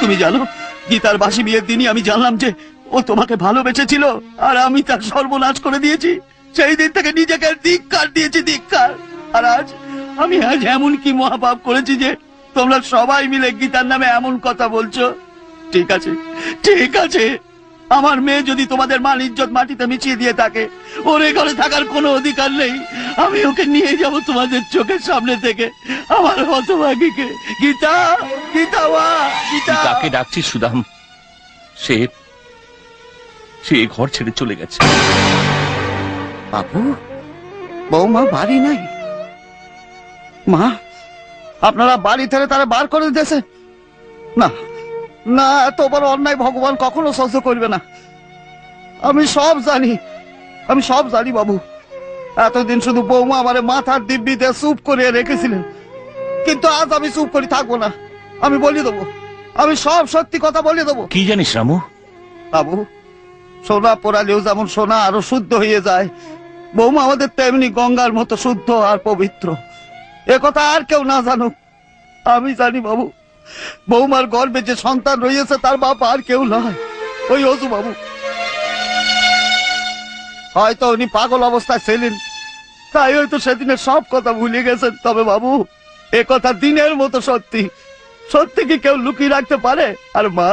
তুমি জানো গীতার বাসি বিয়ের দিনই আমি জানলাম যে ও তোমাকে ভালোবেসেছিল, আর আমি তার সর্বনাশ করে দিয়েছি। সেই দিন থেকে নিজেকে ধিক্কার দিয়েছি, ধিক্কার। আর আমি আজ এমন কি মহাপাপ করেছি যে তোমরা সবাই মিলে গীতার নামে এমন কথা বলছো। ঠিক আছে, ঠিক আছে, আমার মেয়ে যদি তোমাদের মান ইজ্জত মাটিতে মিশিয়ে দিয়ে থাকে, ওর এ ঘরে থাকার কোনো অধিকার নেই। আমি ওকে নিয়ে যাব তোমাদের চোখের সামনে থেকে, আমার হতভাগীকে। গীতা, গীতা মা, গীতা। কাকে ডাকছিস সুদাম? সে ঘর ছেড়ে চলে গেছে। বাবু, বৌমা বাড়ি নাই? মা, আপনারা বাড়ি থেকে তারা বার করে দিতেছে? না না, এত বড় অন্যায় ভগবান কখনো সহ্য করবে না। আমি সব জানি, আমি সব জানি বাবু। এতদিন শুধু বৌমা আমারে মাথার দিব্যিতে চুপ করে রেখেছিলেন, কিন্তু আজ আমি চুপ করে থাকবো না। আমি বলে দেবো, আমি সব সত্যি কথা বলে দেবো। কি জানিস রামু? বাবু, সোনা পোড়ালেও যেমন সোনা আরো শুদ্ধ হয়ে যায়, বৌমা আমাদের তেমনি গঙ্গার মতো শুদ্ধ আর পবিত্র। এ কথা আর কেউ না জানুক, আমি জানি বাবু। বৌমার গর্ভে যে সন্তান রয়েছে তার বাপ আর কেউ নয়, ওই অজু বাবু। হয়তো উনি পাগল অবস্থায় ছিলেন, তাই হয়তো সেদিনের সব কথা ভুলে গেছেন। তবে বাবু, এ কথা দিনের মতো সত্যি। সত্যি কি কেউ লুকিয়ে রাখতে পারে? আর মা,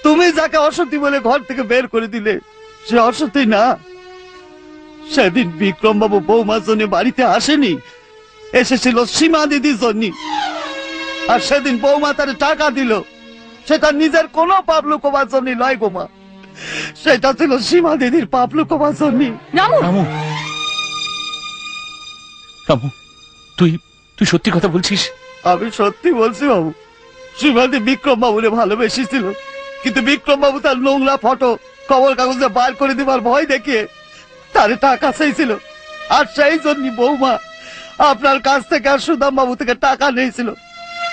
তুমি যাকে অসত্যি বলে ঘর থেকে বের করে দিলে, সে অসত্যি না। সেদিন বিক্রম বাবু বৌমার জন্য বাড়িতে আসেনি, এসেছিল সীমা দিদির জন্য। আর সেদিন বৌমা তার টাকা দিল, সেটা নিজের কোনো পাপ লুকোবার জন্য নয় গো মা, সেটা ছিল সীমা দিদির পাপ লুকোবার জন্য। রামু, রামু, তুই সত্যি কথা বলছিস? আমি সত্যি বলছি বাবু। সীমাদি বিক্রম বাবুরে ভালোবেসেছিল, কিন্তু বিক্রম বাবু তার নোংরা ফটো খবর কাগজে বার করে দিবার ভয় দেখিয়ে তার টাকা চাইছিল। আর সেই জন্য বৌমা আপনার কাছ থেকে আর সুদাম বাবু থেকে টাকা নিয়েছিল।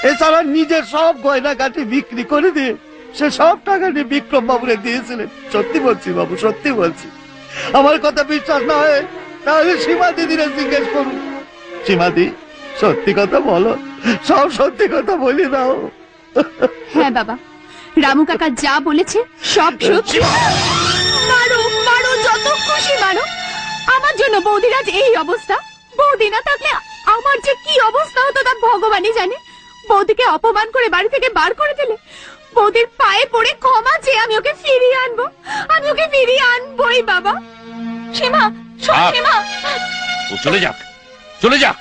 এছাড়া নিজের সব গয়না কাটি বিক্রি করে দিয়ে সে সব টাকা নিয়ে বিক্রম বাবুরে দিয়েছিলেন। সত্যি বলছি বাবু, সত্যি বলছি। আমার কথা বিশ্বাস না হয় তাহলে সীমা দিদিরে জিজ্ঞেস করুন। সীমাদি, সত্যি কথা বলো, সব সত্যি কথা বলি দাও। হ্যাঁ বাবা, রামু কাকা যা বলেছে সব সত্যি। মারো মারো, যত খুশি মারো। আমার জন্য বৌদির আজ এই অবস্থা। বৌদি না থাকলে আমার যে কি অবস্থা হতো তা ভগবানই জানে। বৌদিকে অপমান করে বাড়ি থেকে বার করে দিলে, বৌদির পায়ে পড়ে ক্ষমা চেয়ে আমি ওকে ফিরিয়ে আনবো। আমি ওকে ফিরিয়ে আনবোই বাবা। সীমা, সীমা, ও চলে যাক, চলে যাক।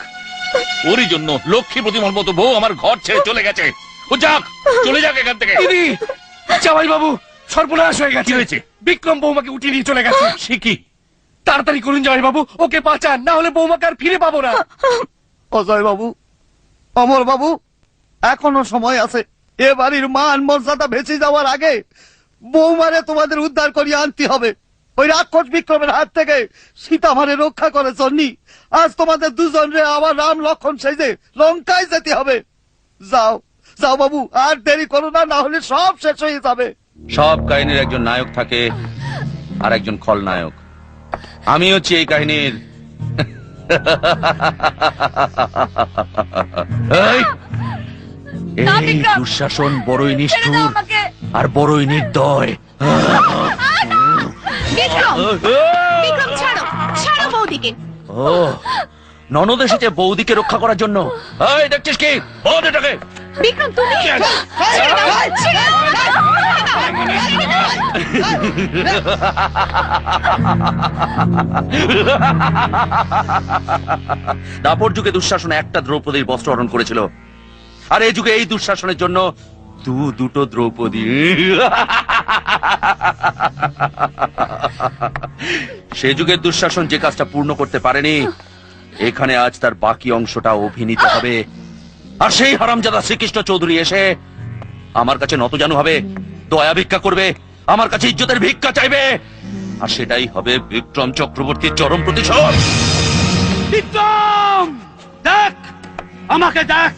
ওরই জন্য লক্ষ্মী প্রতিমার মতো বউ আমার ঘর ছেড়ে চলে গেছে। ও যাক, চলে যাক এখান থেকে। জামাই বাবু, সর্বনাশ হয়ে গেছে। কি হয়েছে? বিক্রম বৌমাকে উঠিয়ে নিয়ে চলে গেছে। সে কি? তাড়াতাড়ি করুন জামাই বাবু, ওকে বাঁচান, না হলে বৌমাকে আর ফিরে পাবো না। অজয় বাবু, অমর বাবু, এখনো সময় আছে। এ বাড়ির মান মর্যাদা ভেসে যাওয়ার আগে বৌমারে তোমাদের উদ্ধার করিয়ে আনতে হবে। ওই রাক্ষস বিক্রমের হাত থেকে সীতামারে রক্ষা করার জন্য আজ তোমাদের দুজনরে আবার রাম লক্ষণ সেজে লঙ্কায় যেতে হবে। যাও যাও বাবু, আর দেরি করো না, না হলে সব শেষ হয়ে যাবে। সব কাহিনীর একজন নায়ক থাকে আর একজন খলনায়ক। আমি হচ্ছি এই কাহিনীর। না, এই বিক্রম! দুঃশাসন বড়ই ছেড়ে দাও নিষ্ঠুর আমাকে। আর বড়ই নির্দয়। বিক্রম, বিক্রম ছাড়ো, ছাড়ো বৌদিকে। ও, ননদ এসেছে বৌদিকে রক্ষা করার জন্য। এই দেখছিস কি? বল এটাকে। বিক্রম, তুমি ছেড়ে দাও, ছেড়ে দাপর যুগে দুঃশাসন একটা দ্রৌপদীর বস্ত্র হরণ করেছিল, আর এই যুগে এই দুঃশাসনের জন্য দুটো দ্রৌপদী। সে যুগের দুঃশাসন যে কাজটা পূর্ণ করতে পারেনি, এখানে আজ তার বাকি অংশটা অভিনীত হবে। আর সেই হারামজাদা শ্রীকৃষ্ণ চৌধুরী এসে আমার কাছে নতজানু হবে, দয়া ভিক্ষা করবে, আমার কাছে ইজ্জতের ভিক্ষা চাইবে। আর সেটাই হবে বিক্রম চক্রবর্তীর চরম প্রতিশোধ। বিক্রম, দেখ, আমাকে দেখ।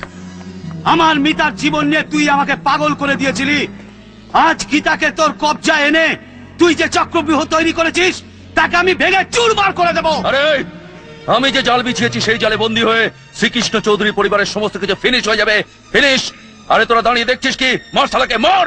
আমার মিতার জীবন নিয়ে তুই আমাকে পাগল করে দিয়েছিলি। আজ গীতাকে তোর কবজা এনে তুই যে চক্রব্যূহ তৈরি করেছিস তাকে আমি ভেঙে চুরমার করে দেবো। আরে, আমি যে জাল বিছিয়েছি সেই জালে বন্দী হয়ে শ্রীকৃষ্ণ চৌধুরী পরিবারের সমস্ত কিছু ফিনিশ হয়ে যাবে। ফিনিশ। আরে তোরা দাঁড়িয়ে দেখছিস কি? মর শালাকে, মর!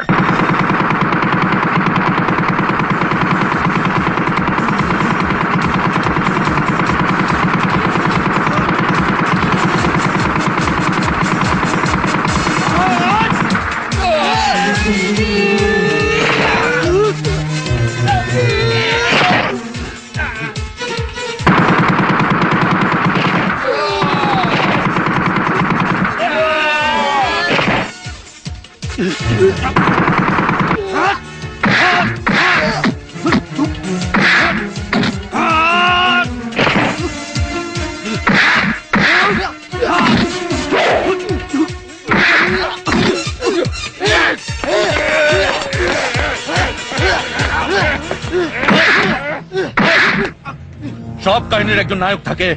সব কাহিনীর একজন নায়ক থাকে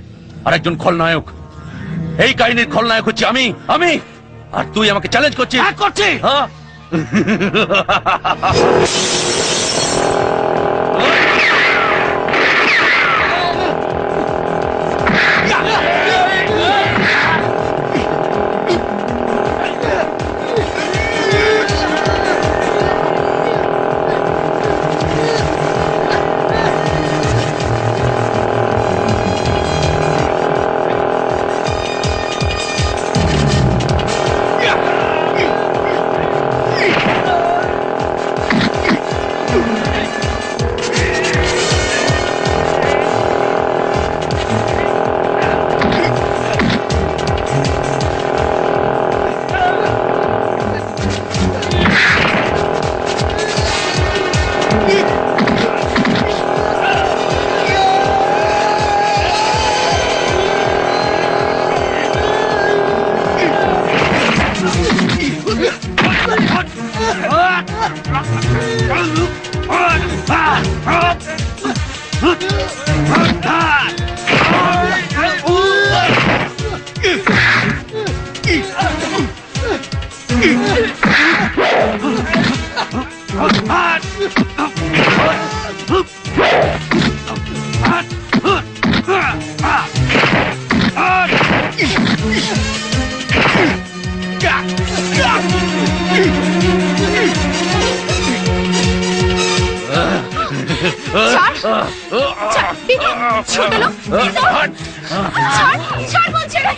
আর একজন খলনায়ক। এই কাহিনীর খলনায়ক হচ্ছে আমি। আর তুই আমাকে চ্যালেঞ্জ করছিস? করছি। হ্যাঁ? ছোট লোক, ছাড় বলছি না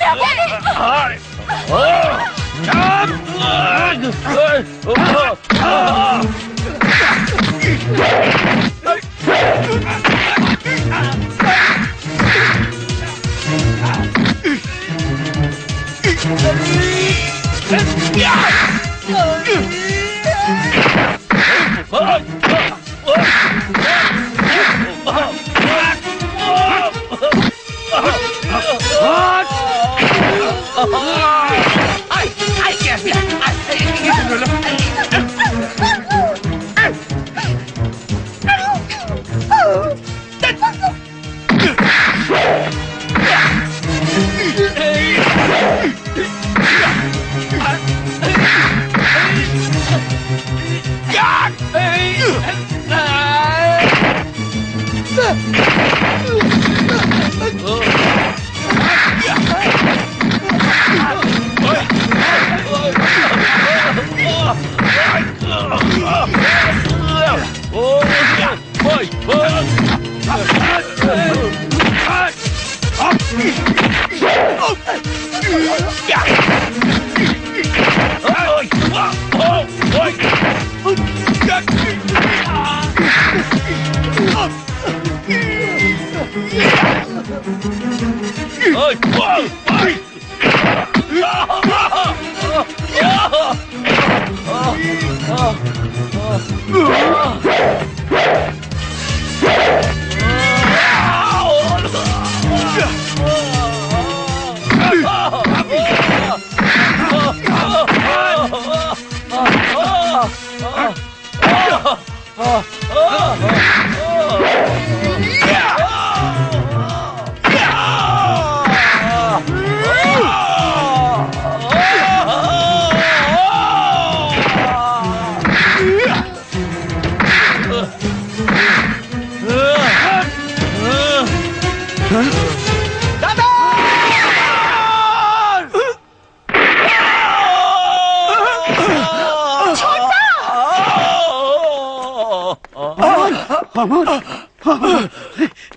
আমার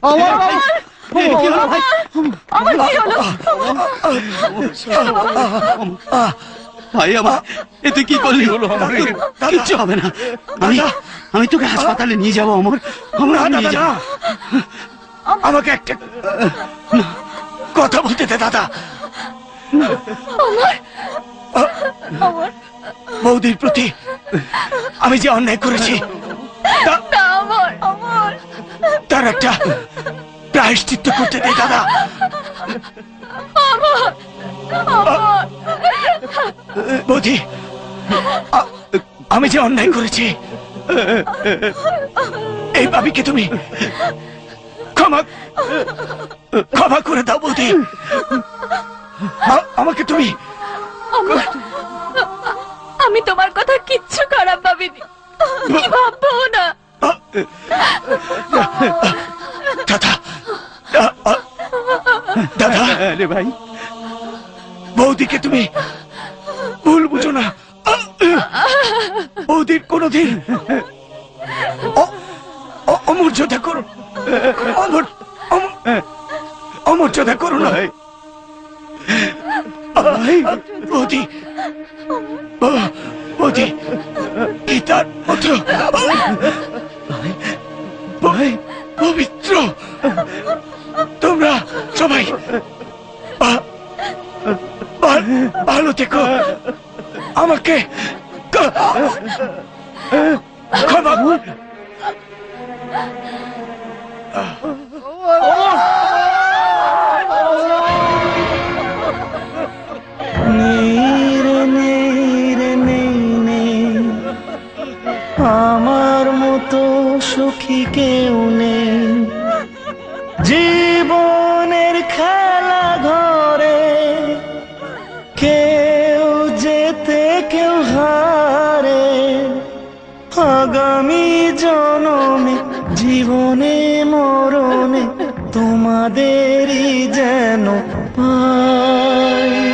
আমার কি হলো ভাই? আমার কি হলো ভাই আমার এ তুই কি করলি? হলো আমার? কিচ্ছু হবে না। আমি তোকে হাসপাতালে নিয়ে যাবো অমর। আমরা নিয়ে যাবো। আমাকে একটা কথা বলতে দে দাদা। বৌদির প্রতি আমি যে অন্যায় করেছি তার একটা প্রায়শ্চিত্ত করতে দে দাদা। বৌদি, আমি যে অন্যায় করেছি এই ভাবিকে তুমি ক্ষমা ক্ষমা করে দাও বৌদি। আমাকে তুমি আমি তোমার কথা কিচ্ছু খারাপ ভাবিনি, কি ভাববো না। দাদা দাদা রে ভাই, বৌদিকে তুমি ভুল বুঝো না। বৌদির কোনদিন অমর্যাদা করো, অমর্যাদা করো না বৌদি। বৌদি কি তার মতো পবিত্র? তোমরা সবাই ভালো থেকো। আমাকে ক্ষমা আমার মতো সুখী কেউ নেই জীবনের খেলা ঘরে, কেউ যেতে কেউ হারে। আগামী জনমে জীবনে মরণে তোমাদেরই যেন পাই।